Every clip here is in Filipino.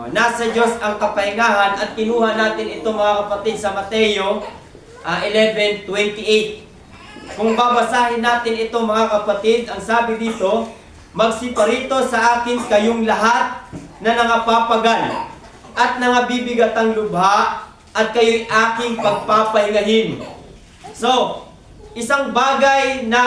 Nasa Diyos ang kapahingahan at kinuha natin ito mga kapatid sa Mateo 11:28. Kung babasahin natin ito mga kapatid, ang sabi dito, magsiparito sa akin kayong lahat na nangapapagal at nangabibigatang lubha at kayo'y aking pagpapahingahin. So, isang bagay na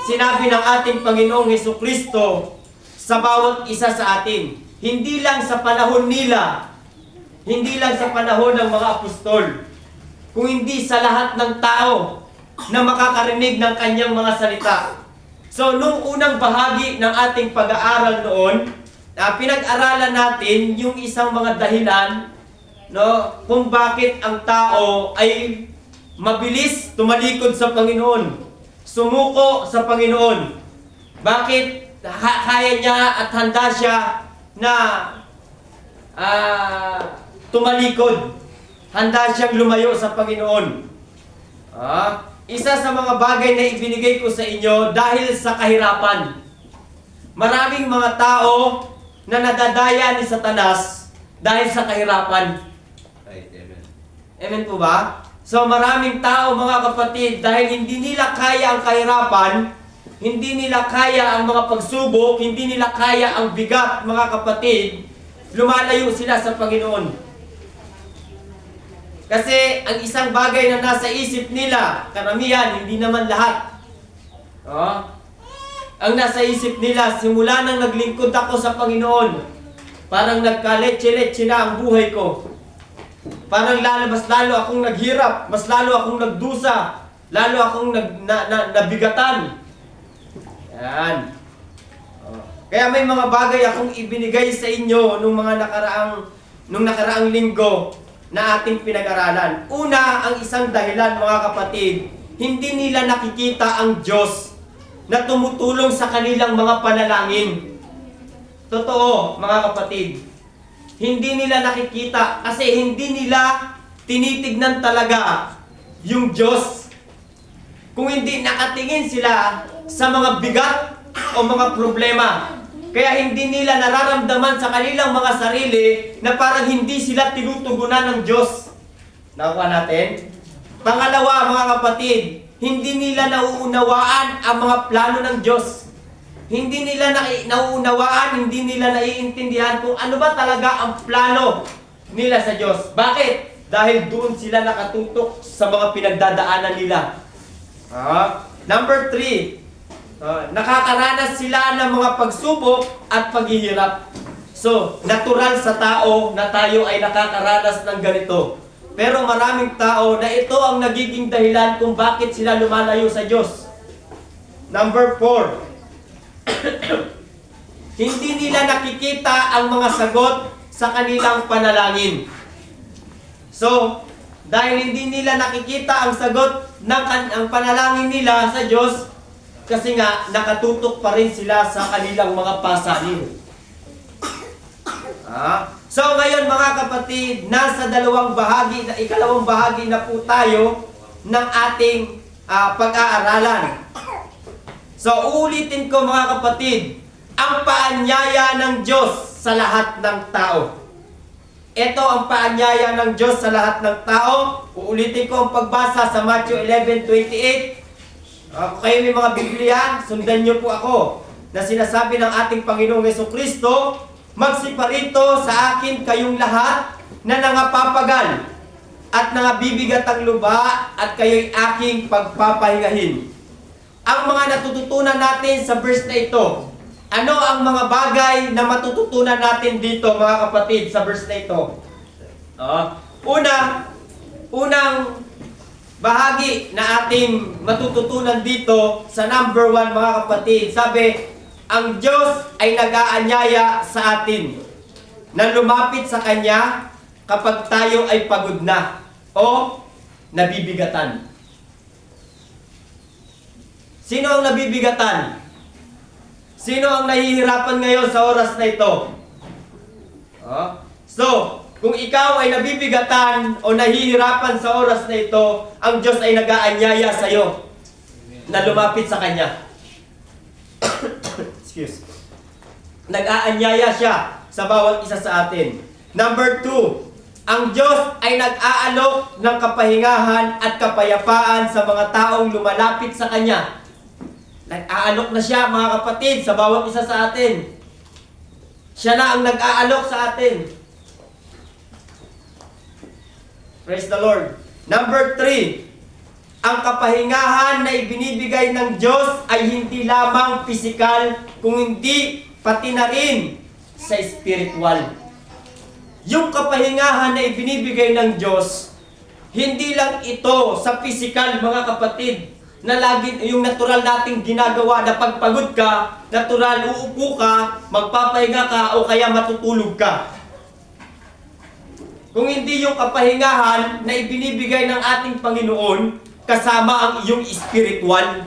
sinabi ng ating Panginoong Hesukristo sa bawat isa sa atin. Hindi lang sa panahon nila, hindi lang sa panahon ng mga apostol, kung hindi sa lahat ng tao na makakarinig ng kanyang mga salita. So, nung unang bahagi ng ating pag-aaral noon, pinag-aralan natin yung isang mga dahilan, no, kung bakit ang tao ay mabilis tumalikod sa Panginoon, sumuko sa Panginoon. Bakit kaya niya at handa siya na tumalikod, handa siyang lumayo sa Panginoon. Isa sa mga bagay na ibinigay ko sa inyo dahil sa kahirapan. Maraming mga tao na nadadaya ni Satanas dahil sa kahirapan. Amen. Amen po ba? So maraming tao mga kapatid, dahil hindi nila kaya ang kahirapan, hindi nila kaya ang mga pagsubok, hindi nila kaya ang bigat, mga kapatid, lumalayo sila sa Panginoon. Kasi ang isang bagay na nasa isip nila, karamihan, hindi naman lahat. Ang nasa isip nila, simula nang naglingkod ako sa Panginoon, parang nagkaletse-letse na ang buhay ko. Parang mas lalo akong naghirap, mas lalo akong nagdusa, lalo akong nabigatan. Yan. Kaya may mga bagay akong ibinigay sa inyo nung nakaraang linggo na ating pinag-aralan. Una, ang isang dahilan mga kapatid, hindi nila nakikita ang Diyos na tumutulong sa kanilang mga panalangin. Totoo, mga kapatid. Hindi nila nakikita kasi hindi nila tinitignan talaga yung Diyos. Kung hindi nakatingin sila sa mga bigat o mga problema. Kaya hindi nila nararamdaman sa kanilang mga sarili na parang hindi sila tinutugunan ng Diyos. Nakuha natin? Pangalawa, mga kapatid, hindi nila nauunawaan ang mga plano ng Diyos. Hindi nila nauunawaan, hindi nila naiintindihan kung ano ba talaga ang plano nila sa Diyos. Bakit? Dahil doon sila nakatutok sa mga pinagdadaanan nila. Number 3, nakakaranas sila ng mga pagsubok at paghihirap. So, natural sa tao na tayo ay nakakaranas ng ganito. Pero maraming tao na ito ang nagiging dahilan kung bakit sila lumalayo sa Diyos. Number 4, hindi nila nakikita ang mga sagot sa kanilang panalangin. So, dahil hindi nila nakikita ang sagot ng ang panalangin nila sa Diyos, kasi nga nakatutok pa rin sila sa kanilang mga pasanin. So ngayon mga kapatid, nasa ikalawang bahagi na po tayo ng ating pag-aaralan. So uulitin ko mga kapatid, ang paanyaya ng Diyos sa lahat ng tao. Ito ang paanyaya ng Diyos sa lahat ng tao. Uulitin ko ang pagbasa sa Matthew 11:28. Kung kayo may mga Biblia, sundan niyo po ako. Na sinasabi ng ating Panginoong Hesukristo, magsiparito sa akin kayong lahat na nangapapagal at nangabibigatang lubha at kayo'y aking pagpapahingahin. Ang mga natututunan natin sa verse na ito, ano ang mga bagay na matututunan natin dito mga kapatid sa verse na ito? Unang bahagi na ating matututunan dito sa number 1 mga kapatid, sabi, ang Diyos ay nag-aanyaya sa atin na lumapit sa Kanya kapag tayo ay pagod na o nabibigatan. Sino ang nabibigatan? Sino ang nahihirapan ngayon sa oras na ito? So, kung ikaw ay nabibigatan o nahihirapan sa oras na ito, ang Diyos ay nag-aanyaya sa iyo na lumapit sa Kanya. Excuse. Nag-aanyaya siya sa bawat isa sa atin. Number 2, ang Diyos ay nag-aalok ng kapahingahan at kapayapaan sa mga taong lumalapit sa Kanya. Nag-aalok na siya, mga kapatid, sa bawat isa sa atin. Siya na ang nag-aalok sa atin. Praise the Lord. Number 3, ang kapahingahan na ibinibigay ng Diyos ay hindi lamang pisikal, kung hindi pati na rin sa spiritual. Yung kapahingahan na ibinibigay ng Diyos, hindi lang ito sa pisikal, mga kapatid, na lagi yung natural nating ginagawa na pagpagod ka, natural uupo ka, magpapahinga ka o kaya matutulog ka. Kung hindi yung kapahingahan na ibinibigay ng ating Panginoon kasama ang iyong spiritual.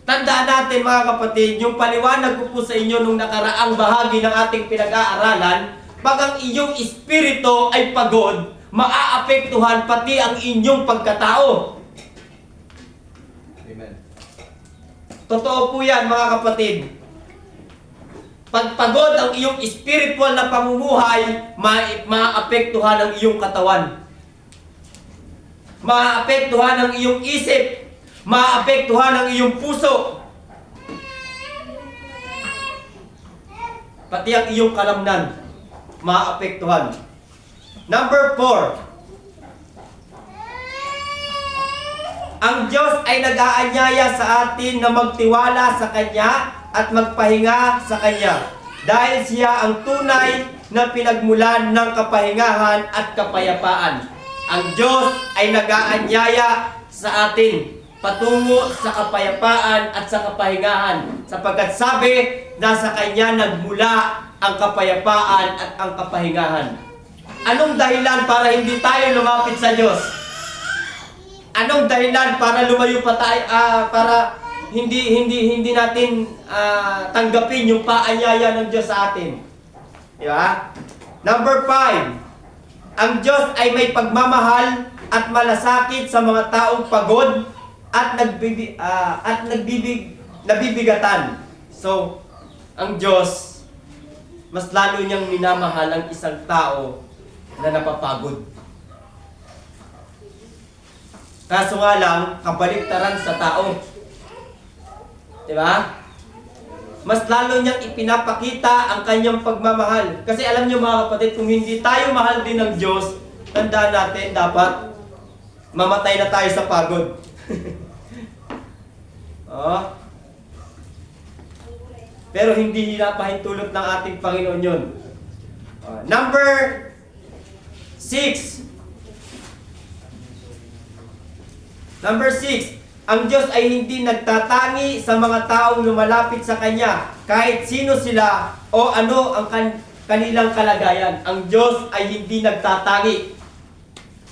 Tandaan natin, mga kapatid, yung paliwanag ko po sa inyo nung nakaraang bahagi ng ating pinag-aaralan, pag ang iyong espiritu ay pagod, maaapektuhan pati ang inyong pagkatao. Amen. Totoo po yan, mga kapatid. Pag pagod ang iyong spiritual na pamumuhay, maaapektuhan ang iyong katawan. Maaapektuhan ang iyong isip. Maaapektuhan ang iyong puso. Pati ang iyong kalamnan, maaapektuhan. Number 4, ang Diyos ay nag-aanyaya sa atin na magtiwala sa Kanya at magpahinga sa Kanya. Dahil siya ang tunay na pinagmulan ng kapahingahan at kapayapaan. Ang Diyos ay nag-aanyaya sa atin patungo sa kapayapaan at sa kapahingahan. Sapagkat sabi, nasa Kanya nagmula ang kapayapaan at ang kapahingahan. Anong dahilan para hindi tayo lumapit sa Diyos? Anong dahilan para lumayo pa tayo, para hindi natin tanggapin yung paanyaya ng Diyos sa atin? Di ba? Number 5, ang Diyos ay may pagmamahal at malasakit sa mga taong pagod at nabibigatan. So, ang Diyos, mas lalo niyang minamahal ang isang tao na napapagod. Kaso nga lang, kabaliktaran sa tao. Diba? Mas lalo niyang ipinapakita ang kanyang pagmamahal. Kasi alam niyo, mga kapatid, kung hindi tayo mahal din ng Diyos, tandaan natin, dapat mamatay na tayo sa pagod. Oh. Pero hindi hinapahintulot ng ating Panginoon yun. Number 6. Number 6, ang Diyos ay hindi nagtatangi sa mga taong lumalapit sa Kanya, kahit sino sila o ano ang kanilang kalagayan. Ang Diyos ay hindi nagtatangi.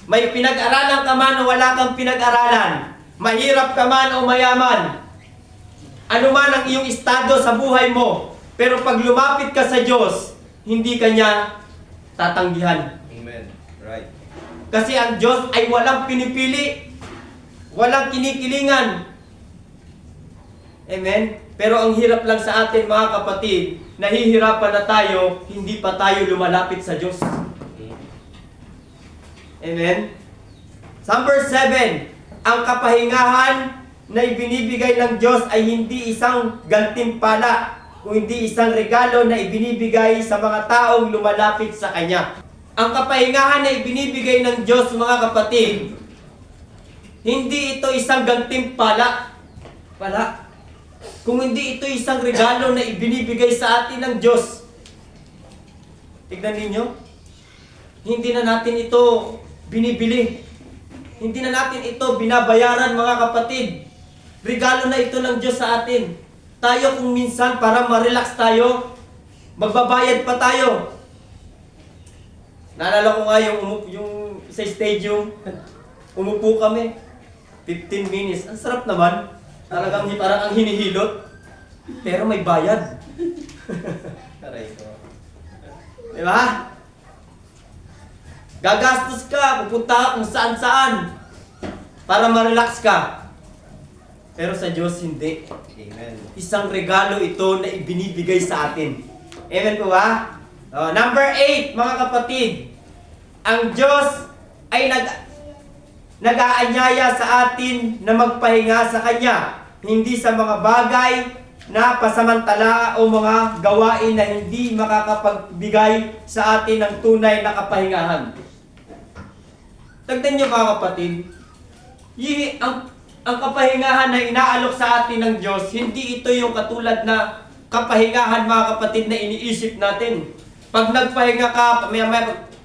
May pinag-aralan ka man o wala kang pinag-aralan, mahirap ka man o mayaman, ano man ang iyong estado sa buhay mo, pero pag lumapit ka sa Diyos, hindi ka niya tatanggihan. Amen. Right. Kasi ang Diyos ay walang pinipili, walang kinikilingan. Amen? Pero ang hirap lang sa atin, mga kapatid, nahihirapan na tayo, hindi pa tayo lumalapit sa Diyos. Amen? Number 7, ang kapahingahan na ibinibigay ng Diyos ay hindi isang gantimpala, kung hindi isang regalo na ibinibigay sa mga taong lumalapit sa Kanya. Ang kapahingahan na ibinibigay ng Diyos, mga kapatid, hindi ito isang gantimpala. Kung hindi ito isang regalo na ibinibigay sa atin ng Diyos. Tignan ninyo, hindi na natin ito binibili. Hindi na natin ito binabayaran, mga kapatid. Regalo na ito ng Diyos sa atin. Tayo kung minsan para ma-relax tayo, magbabayad pa tayo. Naalala ko nga yung sa stadium, umupo kami. 15 minutes. Ang sarap naman. Talagang parang ang hinihilot. Pero may bayad. Aray ko. Diba? Gagastos ka, pupunta ka kung saan-saan para ma-relax ka. Pero sa Diyos, hindi. Amen. Isang regalo ito na ibinibigay sa atin. Amen po ba? Number 8, mga kapatid. Ang Diyos ay nag-aanyaya sa atin na magpahinga sa Kanya, hindi sa mga bagay na pasamantala o mga gawain na hindi makakapagbigay sa atin ng tunay na kapahingahan. Tignan niyo mga kapatid, ang kapahingahan na inaalok sa atin ng Diyos, hindi ito yung katulad na kapahingahan mga kapatid na iniisip natin. Pag nagpahinga ka, may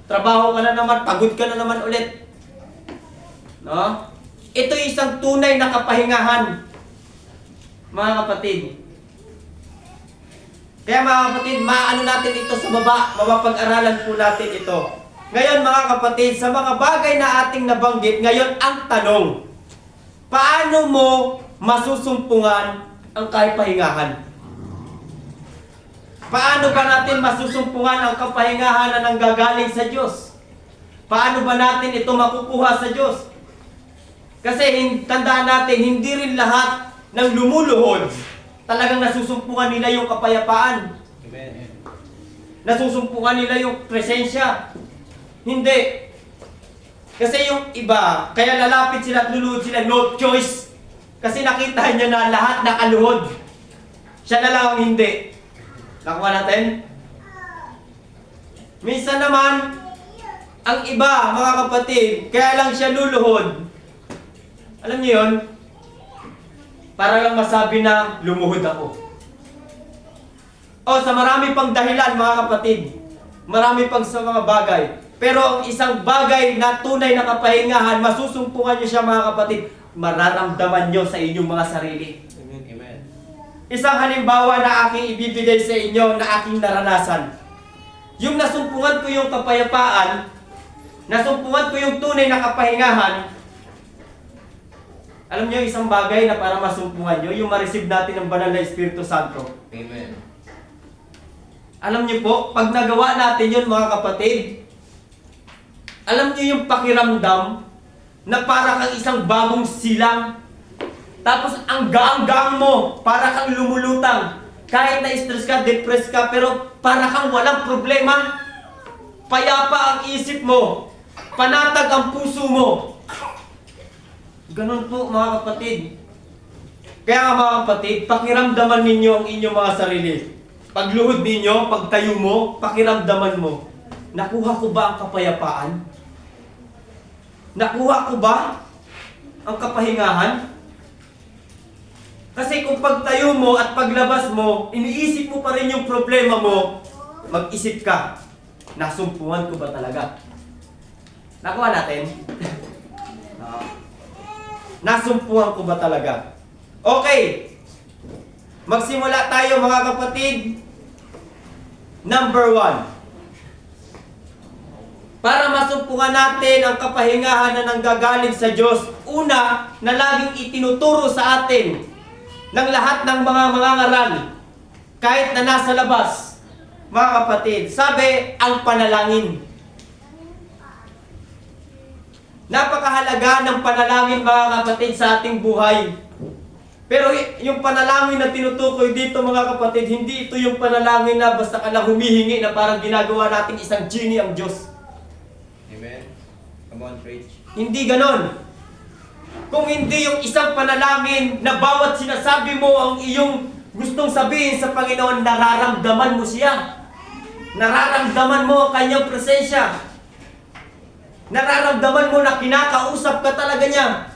trabaho ka na naman, pagod ka na naman ulit. No? Ito isang tunay na kapahingahan, mga kapatid. Kaya mga kapatid, maano natin ito sa baba, mapapag-aralan po natin ito. Ngayon mga kapatid, sa mga bagay na ating nabanggit, ngayon ang tanong, paano mo masusumpungan ang kapahingahan? Paano ba natin masusumpungan ang kapahingahan na nanggagaling sa Diyos? Paano ba natin ito makukuha sa Diyos? Kasi tandaan natin, hindi rin lahat ng lumuluhod talagang nasusumpungan nila yung kapayapaan. Amen. Nasusumpungan nila yung presensya. Hindi. Kasi yung iba, kaya lalapit sila at luluhod sila, no choice. Kasi nakita niya na lahat nakaluhod. Siya na lang ang hindi. Nakuha natin? Minsan naman, ang iba, mga kapatid, kaya lang siya luluhod. Alam niyo yun? Para lang masabi na lumuhod ako. O sa marami pang dahilan mga kapatid. Marami pang sa mga bagay. Pero ang isang bagay na tunay na kapahingahan, masusumpungan niyo siya mga kapatid, mararamdaman niyo sa inyong mga sarili. Amen. Amen. Isang halimbawa na aking ibibigay sa inyo na aking naranasan. Yung nasumpungan ko yung kapayapaan, nasumpungan ko yung tunay na kapahingahan. Alam niyo isang bagay na para masumpungan niyo, yung ma-receive natin ng banal na Espiritu Santo. Amen. Alam niyo po, pag nagawa natin yun mga kapatid, alam niyo yung pakiramdam na para kang isang bagong silang. Tapos ang gaang-gaang mo, para kang lumulutang. Kahit na-stress ka, depressed ka, pero para kang walang problema. Payapa ang isip mo. Panatag ang puso mo. Ganun po mga kapatid. Kaya nga mga kapatid, pakiramdaman ninyo ang inyong mga sarili. Pagluhod ninyo, pagtayo mo, pakiramdaman mo. Nakuha ko ba ang kapayapaan? Nakuha ko ba ang kapahingahan? Kasi kung pagtayo mo at paglabas mo, iniisip mo pa rin yung problema mo, mag-isip ka, nasumpungan ko ba talaga? Nakuha natin? Nasumpungan ko ba talaga? Okay. Magsimula tayo mga kapatid. Number 1. Para masumpungan natin ang kapahingahan na nanggagaling sa Diyos, una na laging itinuturo sa atin ng lahat ng mga mangangaral, kahit na nasa labas, mga kapatid, sabi ang panalangin. Napakahalaga ng panalangin mga kapatid sa ating buhay. Pero yung panalangin na tinutukoy dito mga kapatid, hindi ito yung panalangin na basta ka lang humihingi na parang ginagawa nating isang genie ang Diyos. Amen. Come on, preach. Hindi ganon. Kung hindi yung isang panalangin na bawat sinasabi mo ang iyong gustong sabihin sa Panginoon, nararamdaman mo siya. Nararamdaman mo ang kanyang presensya. Nararamdaman mo na kinakausap ka talaga niya.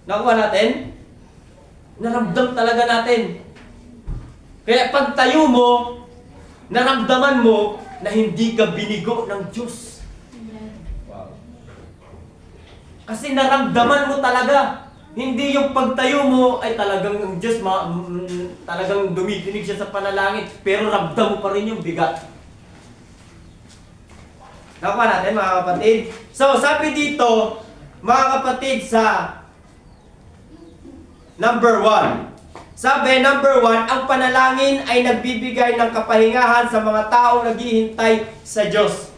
Nakuha natin? Naramdam talaga natin. Kaya pag tayo mo, naramdaman mo na hindi ka binigo ng Diyos. Wow. Kasi naramdaman mo talaga. Hindi yung pagtayo mo ay talagang ang Diyos talagang dumidinig siya sa panalangin, pero ramdam mo pa rin yung bigat. Nakuha natin mga kapatid. So sabi dito, mga kapatid, sa number 1. Sabi, number 1, ang panalangin ay nagbibigay ng kapahingahan sa mga taong naghihintay sa Diyos.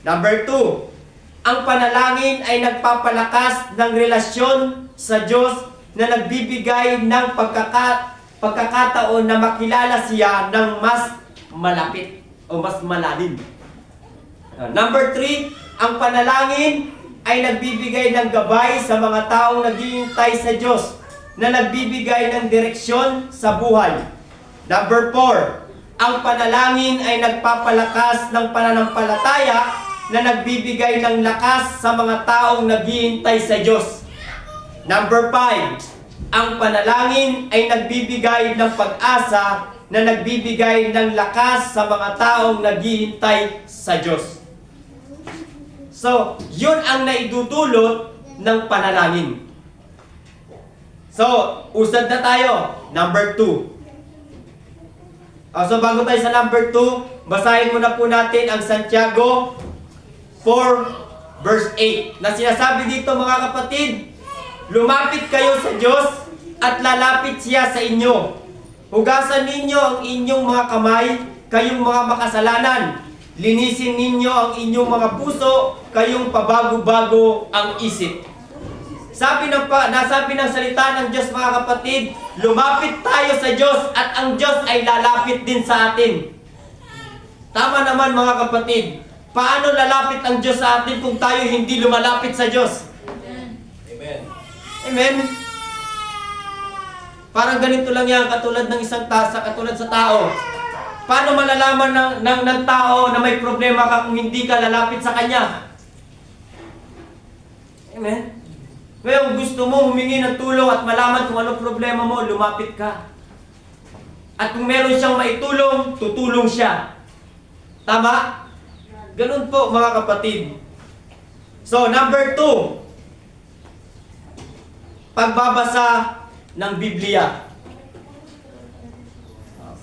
Number 2, ang panalangin ay nagpapalakas ng relasyon sa Diyos na nagbibigay ng pagkakataon na makilala siya ng mas malapit. o mas malalim. Number 3, ang panalangin ay nagbibigay ng gabay sa mga taong naghihintay sa Diyos na nagbibigay ng direksyon sa buhay. Number 4, ang panalangin ay nagpapalakas ng pananampalataya na nagbibigay ng lakas sa mga taong naghihintay sa Diyos. Number 5, ang panalangin ay nagbibigay ng pag-asa na nagbibigay ng lakas sa mga taong naghihintay sa Diyos. So, yun ang naidudulot ng panalangin. So, usad na tayo. Number 2. So, bago tayo sa number 2, basahin muna po natin ang Santiago 4 verse 8 na sinasabi dito, mga kapatid, lumapit kayo sa Diyos at lalapit siya sa inyo. Hugasan ninyo ang inyong mga kamay, kayong mga makasalanan. Linisin ninyo ang inyong mga puso, kayong pabago-bago ang isip. Nasabi ng salita ng Diyos, mga kapatid, lumapit tayo sa Diyos at ang Diyos ay lalapit din sa atin. Tama naman, mga kapatid. Paano lalapit ang Diyos sa atin kung tayo hindi lumalapit sa Diyos? Amen. Amen. Parang ganito lang yan, katulad ng isang katulad sa tao. Paano malalaman ng tao na may problema ka kung hindi ka lalapit sa kanya? Amen. Kaya kung gusto mo humingi ng tulong at malaman kung ano problema mo, lumapit ka. At kung meron siyang maitulong, tutulong siya. Tama? Ganun po, mga kapatid. So, number 2. Pagbabasa ng Biblia.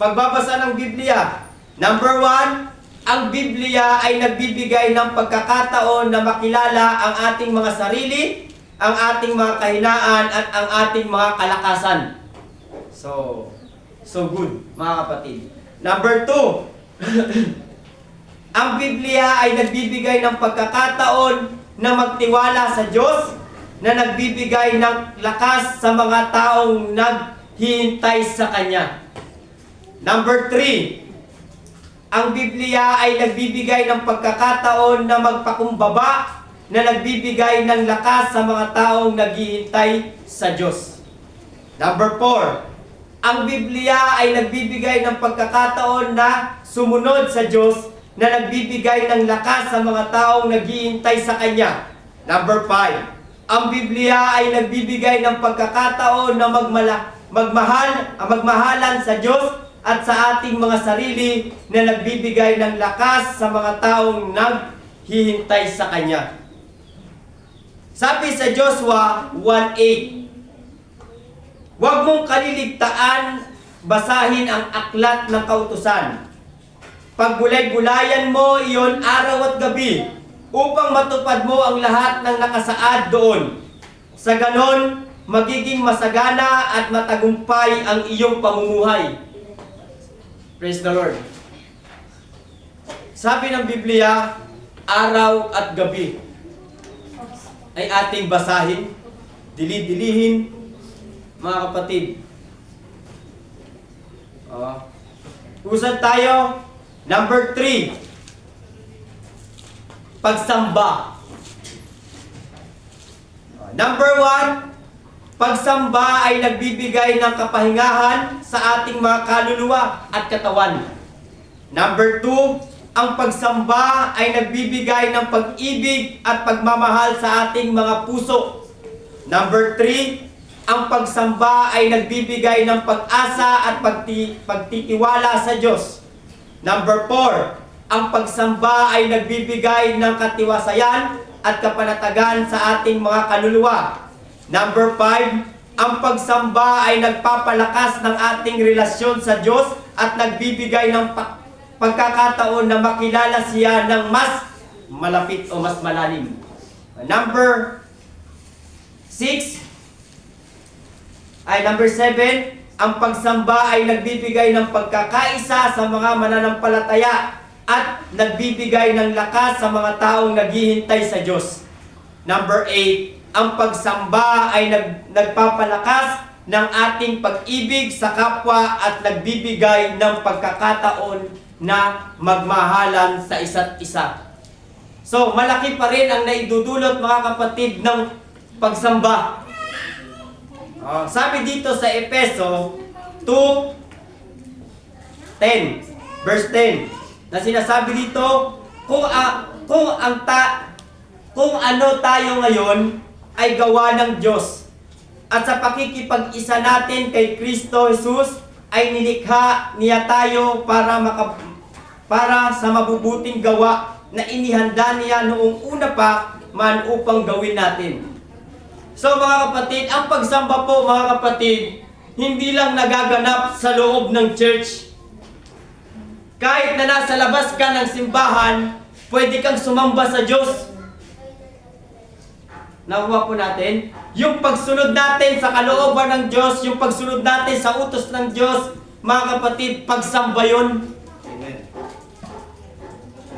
Pagbabasa ng Biblia. Number 1, ang Biblia ay nagbibigay ng pagkakataon na makilala ang ating mga sarili, ang ating mga kahinaan, at ang ating mga kalakasan. So good, mga kapatid. Number 2, ang Biblia ay nagbibigay ng pagkakataon na magtiwala sa Diyos, na nagbibigay ng lakas sa mga taong naghihintay sa Kanya. Number 3, ang Biblia ay nagbibigay ng pagkakataon na magpakumbaba, na nagbibigay ng lakas sa mga taong naghihintay sa Diyos. Number 4, ang Biblia ay nagbibigay ng pagkakataon na sumunod sa Diyos, na nagbibigay ng lakas sa mga taong naghihintay sa Kanya. Number 5, ang Biblia ay nagbibigay ng pagkakataon na magmahalan sa Diyos at sa ating mga sarili, na nagbibigay ng lakas sa mga taong naghihintay sa Kanya. Sabi sa Joshua 1:8, huwag mong kaliligtaan basahin ang aklat ng kautusan. Paggulay-gulayan mo iyon araw at gabi, upang matupad mo ang lahat ng nakasaad doon. Sa ganon, magiging masagana at matagumpay ang iyong pamumuhay. Praise the Lord. Sabi ng Biblia, araw at gabi ay ating basahin, dilid-dilihin, mga kapatid. Usad tayo. Number 3, pagsamba. Number 1, pagsamba ay nagbibigay ng kapahingahan sa ating mga kaluluwa at katawan. Number 2, ang pagsamba ay nagbibigay ng pag-ibig at pagmamahal sa ating mga puso. Number 3, ang pagsamba ay nagbibigay ng pag-asa at pagtitiwala sa Diyos. Number 4, ang pagsamba ay nagbibigay ng katiwasayan at kapanatagan sa ating mga kaluluwa. Number 5, ang pagsamba ay nagpapalakas ng ating relasyon sa Diyos at nagbibigay ng pagkakataon na makilala siya ng mas malapit o mas malalim. Number 7, ang pagsamba ay nagbibigay ng pagkakaisa sa mga mananampalataya at nagbibigay ng lakas sa mga taong naghihintay sa Diyos. Number 8, ang pagsamba ay nagpapalakas ng ating pag-ibig sa kapwa at nagbibigay ng pagkakataon na magmahalan sa isa't isa. So, malaki pa rin ang naidudulot mga kapatid ng pagsamba. Sabi dito sa Efeso 2:10, verse 10, na sinasabi dito, kung ano tayo ngayon ay gawa ng Diyos, at sa pakikipag-isa natin kay Kristo Jesus ay nilikha niya tayo para sa mabubuting gawa na inihanda niya noong una pa man upang gawin natin. So mga kapatid, ang pagsamba po mga kapatid, hindi lang nagaganap sa loob ng church. Kahit na nasa labas ka ng simbahan, pwede kang sumamba sa Diyos. Nakuha po natin? Yung pagsunod natin sa kalooban ng Diyos, yung pagsunod natin sa utos ng Diyos, mga kapatid, pagsamba yun. Amen.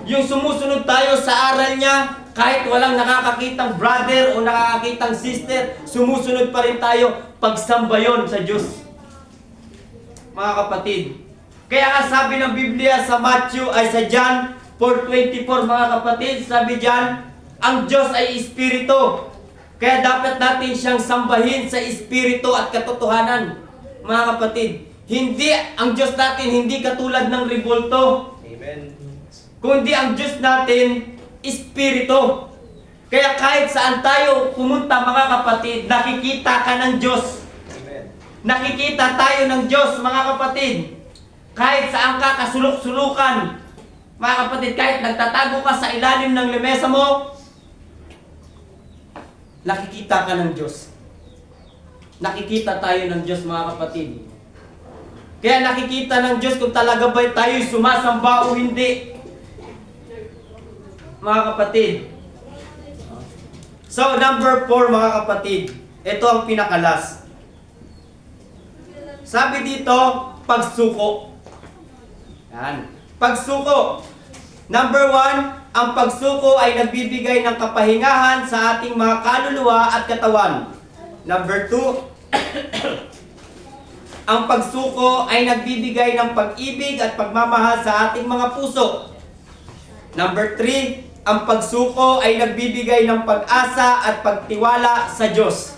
Yung sumusunod tayo sa aral niya, kahit walang nakakakitang brother o nakakakitang sister, sumusunod pa rin tayo, pagsamba yun sa Diyos. Mga kapatid. Kaya nga sabi ng Biblia sa John 4:24, mga kapatid, sabi diyan, ang Diyos ay Espiritu. Kaya dapat natin siyang sambahin sa Espiritu at katotohanan. Mga kapatid, ang Diyos natin hindi katulad ng rebulto. Amen. Kundi ang Diyos natin, Espiritu. Kaya kahit saan tayo pumunta mga kapatid, nakikita ka ng Diyos. Amen. Nakikita tayo ng Diyos mga kapatid. Kahit saan ka kasulok-sulukan, mga kapatid, kahit nagtatago ka sa ilalim ng lamesa mo, nakikita ka ng Diyos. Nakikita tayo ng Diyos mga kapatid. Kaya nakikita ng Diyos kung talaga ba tayo sumasamba o hindi. Mga kapatid. So, number 4 mga kapatid. Ito ang pinakalas. Sabi dito, pagsuko. Yan. Pagsuko. Number 1, ang pagsuko ay nagbibigay ng kapahingahan sa ating mga kaluluwa at katawan. Number 2, ang pagsuko ay nagbibigay ng pag-ibig at pagmamahal sa ating mga puso. Number 3, ang pagsuko ay nagbibigay ng pag-asa at pagtiwala sa Diyos.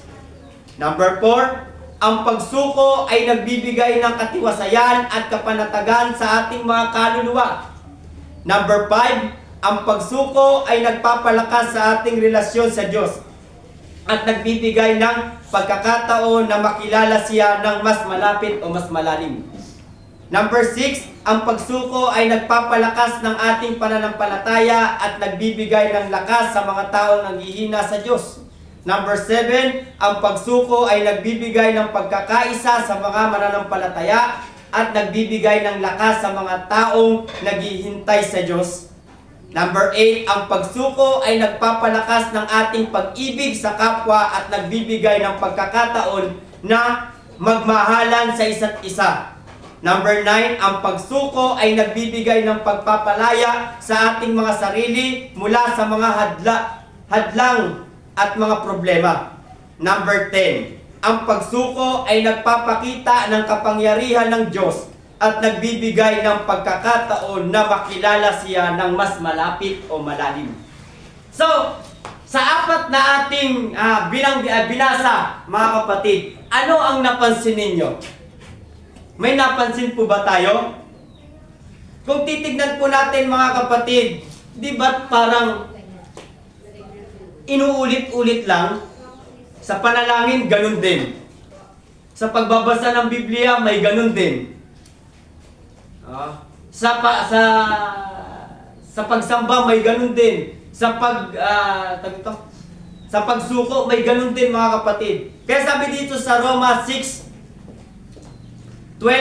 Number 4, ang pagsuko ay nagbibigay ng katiwasayan at kapanatagan sa ating mga kaluluwa. Number 5, ang pagsuko ay nagpapalakas sa ating relasyon sa Diyos at nagbibigay ng pagkakataon na makilala siya ng mas malapit o mas malalim. Number 6, ang pagsuko ay nagpapalakas ng ating pananampalataya at nagbibigay ng lakas sa mga taong nanghihina sa Diyos. Number 7, ang pagsuko ay nagbibigay ng pagkakaisa sa mga mananampalataya at nagbibigay ng lakas sa mga taong naghihintay sa Diyos. Number 8, ang pagsuko ay nagpapalakas ng ating pag-ibig sa kapwa at nagbibigay ng pagkakataon na magmahalan sa isa't isa. Number 9, ang pagsuko ay nagbibigay ng pagpapalaya sa ating mga sarili mula sa mga hadlang at mga problema. Number 10, ang pagsuko ay nagpapakita ng kapangyarihan ng Diyos at nagbibigay ng pagkakataon na makilala siya ng mas malapit o malalim. So, sa apat na ating binasa, mga kapatid, ano ang napansin ninyo? May napansin po ba tayo? Kung titignan po natin mga kapatid, di ba parang inuulit-ulit lang? Sa panalangin, ganun din. Sa pagbabasa ng Biblia, may ganun din. Sa pagsamba, may ganun din. Sa pagsuko, may ganun din mga kapatid. Kaya sabi dito sa Roma 6:12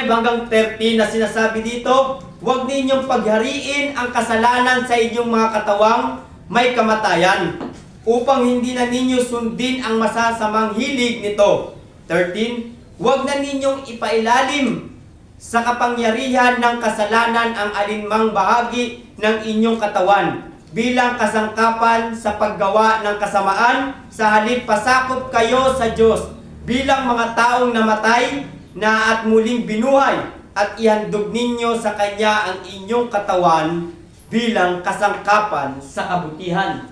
hanggang 13 na sinasabi dito, huwag ninyong paghariin ang kasalanan sa inyong mga katawang may kamatayan, upang hindi na ninyo sundin ang masasamang hilig nito. 13, huwag na ninyong ipailalim sa kapangyarihan ng kasalanan ang alinmang bahagi ng inyong katawan bilang kasangkapan sa paggawa ng kasamaan, sa halip pasakop kayo sa Diyos bilang mga taong namatay na at muling binuhay at ihandog ninyo sa Kanya ang inyong katawan bilang kasangkapan sa kabutihan.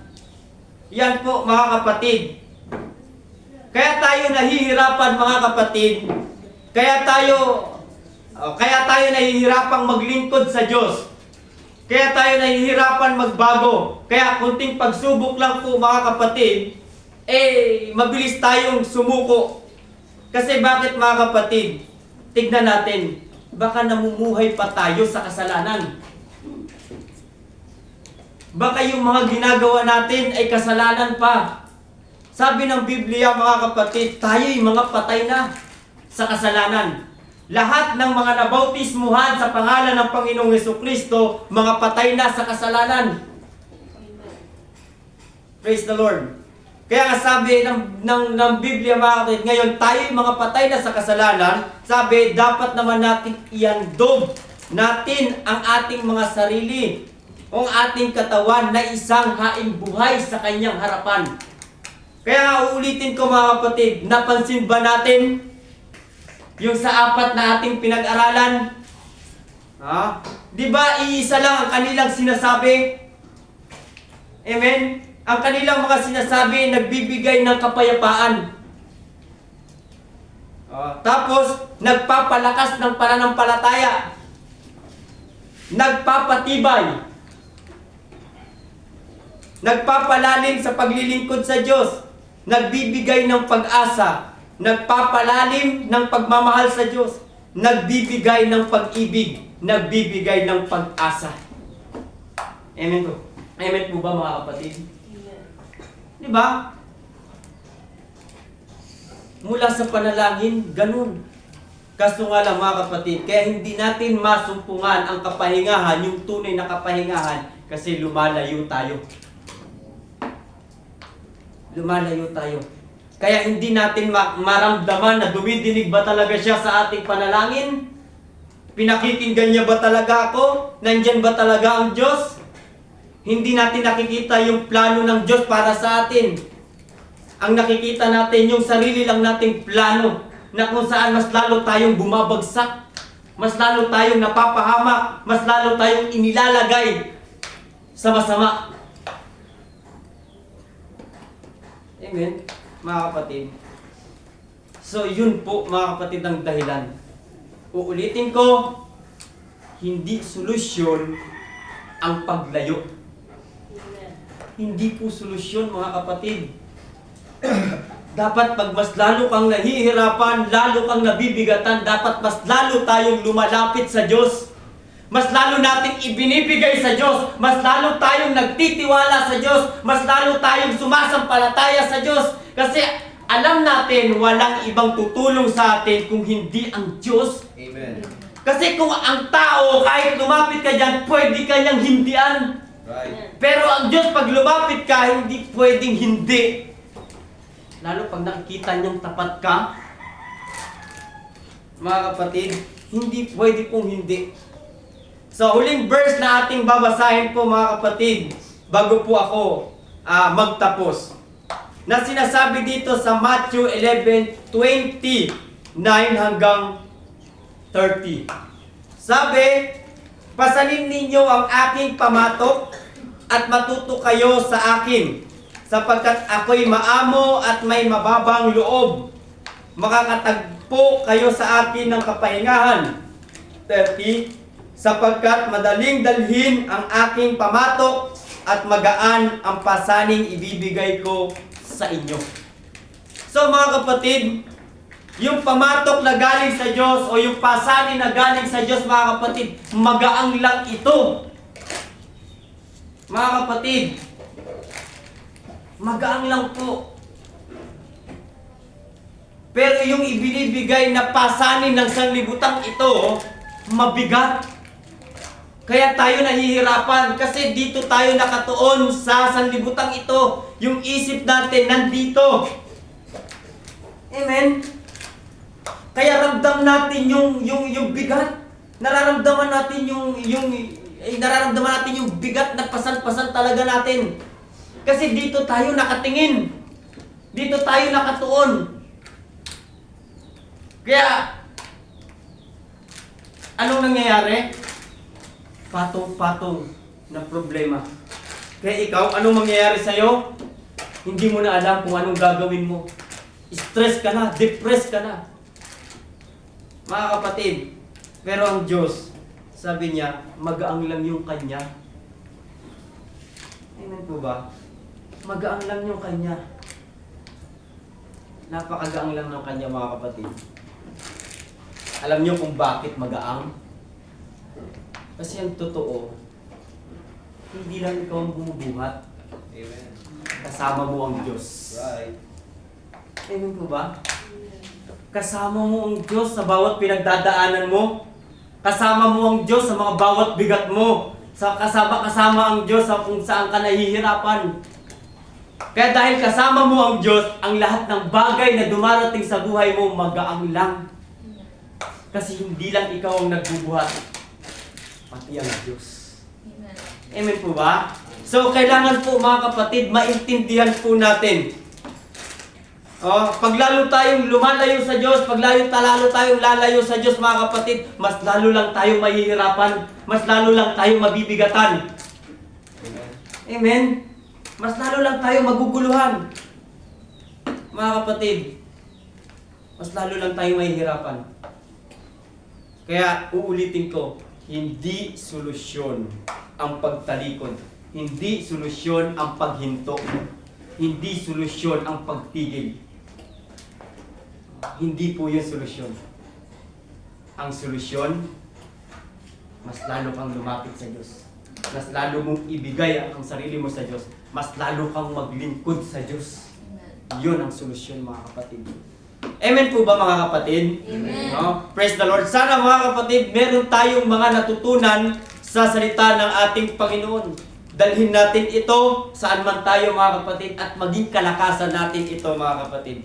Yan po mga kapatid. Kaya tayo nahihirapan mga kapatid. Kaya tayo nahihirapang maglingkod sa Diyos. Kaya tayo nahihirapan magbago. Kaya kunting pagsubok lang po mga kapatid, mabilis tayong sumuko. Kasi bakit mga kapatid? Tignan natin, baka namumuhay pa tayo sa kasalanan. Baka yung mga ginagawa natin ay kasalanan pa. Sabi ng Biblia mga kapatid, tayo'y mga patay na sa kasalanan. Lahat ng mga nabautismuhan sa pangalan ng Panginoong Hesukristo, mga patay na sa kasalanan. Praise the Lord. Kaya nga sabi ng Biblia mga kapatid, ngayon tayo'y mga patay na sa kasalanan, sabi dapat naman natin ihandog natin ang ating mga sarili, ang ating katawan na isang haing buhay sa Kanyang harapan. Kaya nga uulitin ko mga kapatid, napansin ba natin yung sa 4 na ating pinag-aralan? Di ba iisa lang ang kanilang sinasabi? Amen? Ang kanilang mga sinasabi, nagbibigay ng kapayapaan. Tapos, nagpapalakas ng pananampalataya. Nagpapatibay. Nagpapalalim sa paglilingkod sa Diyos. Nagbibigay ng pag-asa. Nagpapalalim ng pagmamahal sa Diyos. Nagbibigay ng pag-ibig. Nagbibigay ng pag-asa. Amen po. Amen po ba mga kapatid? Di ba? Mula sa panalangin, ganun. Kaso nga lang mga kapatid, kaya hindi natin masumpungan ang kapahingahan, yung tunay na kapahingahan, kasi lumalayo tayo. Lumalayo tayo. Kaya hindi natin maramdaman na dumidinig ba talaga siya sa ating panalangin? Pinakikinggan niya ba talaga ako? Nandyan ba talaga ang Diyos? Hindi natin nakikita yung plano ng Diyos para sa atin. Ang nakikita natin yung sarili lang nating plano na kung saan mas lalo tayong bumabagsak, mas lalo tayong napapahamak, mas lalo tayong inilalagay sa masama. Amen, mga kapatid. So yun po mga kapatid ang dahilan. Uulitin ko, hindi solusyon ang paglayo. Hindi po solusyon mga kapatid. Dapat pag mas lalo kang nahihirapan, lalo kang nabibigatan, dapat mas lalo tayong lumalapit sa Diyos. Mas lalo nating ibinibigay sa Diyos. Mas lalo tayong nagtitiwala sa Diyos. Mas lalo tayong sumasampalataya sa Diyos. Kasi alam natin walang ibang tutulong sa atin kung hindi ang Diyos. Amen. Kasi kung ang tao, kahit lumapit ka dyan, pwede ka niyang hindian. Right. Pero ang Diyos, pag lumapit ka, hindi pwedeng hindi. Lalo pag nakikita niyang tapat ka, mga kapatid, hindi pwede pong hindi. So, huling verse na ating babasahin po mga kapatid, bago po ako magtapos. Na sinasabi dito sa Matthew 11:29 hanggang 30. Sabi, pasanin ninyo ang aking pamatok at matuto kayo sa akin, sapagkat ako'y maamo at may mababang loob. Makakatagpo kayo sa akin ng kapahingahan. 30. Sapagkat madaling dalhin ang aking pamatok at magaan ang pasaning ibibigay ko sa inyo. So mga kapatid, yung pamatok na galing sa Diyos o yung pasanin na galing sa Diyos mga kapatid, magaang lang ito. Mga kapatid, magaang lang po. Pero yung ibinibigay na pasanin ng sanlibutang ito, mabigat. Kaya tayo nahihirapan kasi dito tayo nakatuon sa sanlibutang ito. Yung isip natin nandito. Amen? Kaya ramdam natin yung bigat. Nararamdaman natin nararamdaman natin yung bigat na pasan-pasan talaga natin. Kasi dito tayo nakatingin. Dito tayo nakatuon. Kaya Anong nangyayari? Patong-patong na problema. Kaya ikaw, anong mangyayari sa'yo? Hindi mo na alam kung anong gagawin mo. Stress ka na, depressed ka na. Mga kapatid, pero ang Diyos, sabi niya, magaang lang yung Kanya. Amen po ba? Magaang lang yung Kanya. Napakagaang lang ng Kanya, mga kapatid. Alam niyo kung bakit magaang? Kasi ang totoo, hindi lang ikaw ang bumubuhat. Amen. Kasama mo ang Diyos. Right. Amen po ba? Kasama mo ang Diyos sa bawat pinagdadaanan mo. Kasama mo ang Diyos sa mga bawat bigat mo. Kasama ang Diyos sa kung saan ka nahihirapan. Kaya dahil kasama mo ang Diyos, ang lahat ng bagay na dumarating sa buhay mo, magaang lang. Kasi hindi lang ikaw ang nagbubuhat, pati ang Diyos. Amen. Amen po ba? So, kailangan po mga kapatid, maintindihan po natin. Pag lalo tayong lumalayo sa Diyos, pag lalo tayong lalayo sa Diyos mga kapatid, mas lalo lang tayong mahihirapan, mas lalo lang tayong mabibigatan. Amen. Amen? Mas lalo lang tayong maguguluhan. Mga kapatid, mas lalo lang tayong mahihirapan. Kaya uulitin ko, hindi solusyon ang pagtalikod. Hindi solusyon ang paghinto. Hindi solusyon ang pagtigil. Hindi po yun solusyon. Ang solusyon, mas lalo kang lumapit sa Diyos. Mas lalo mong ibigay ang sarili mo sa Diyos. Mas lalo kang maglingkod sa Diyos. Amen. Yun ang solusyon mga kapatid. Amen po ba mga kapatid? Amen. No? Praise the Lord. Sana mga kapatid, meron tayong mga natutunan sa salita ng ating Panginoon. Dalhin natin ito saan man tayo mga kapatid at maging kalakasan natin ito mga kapatid.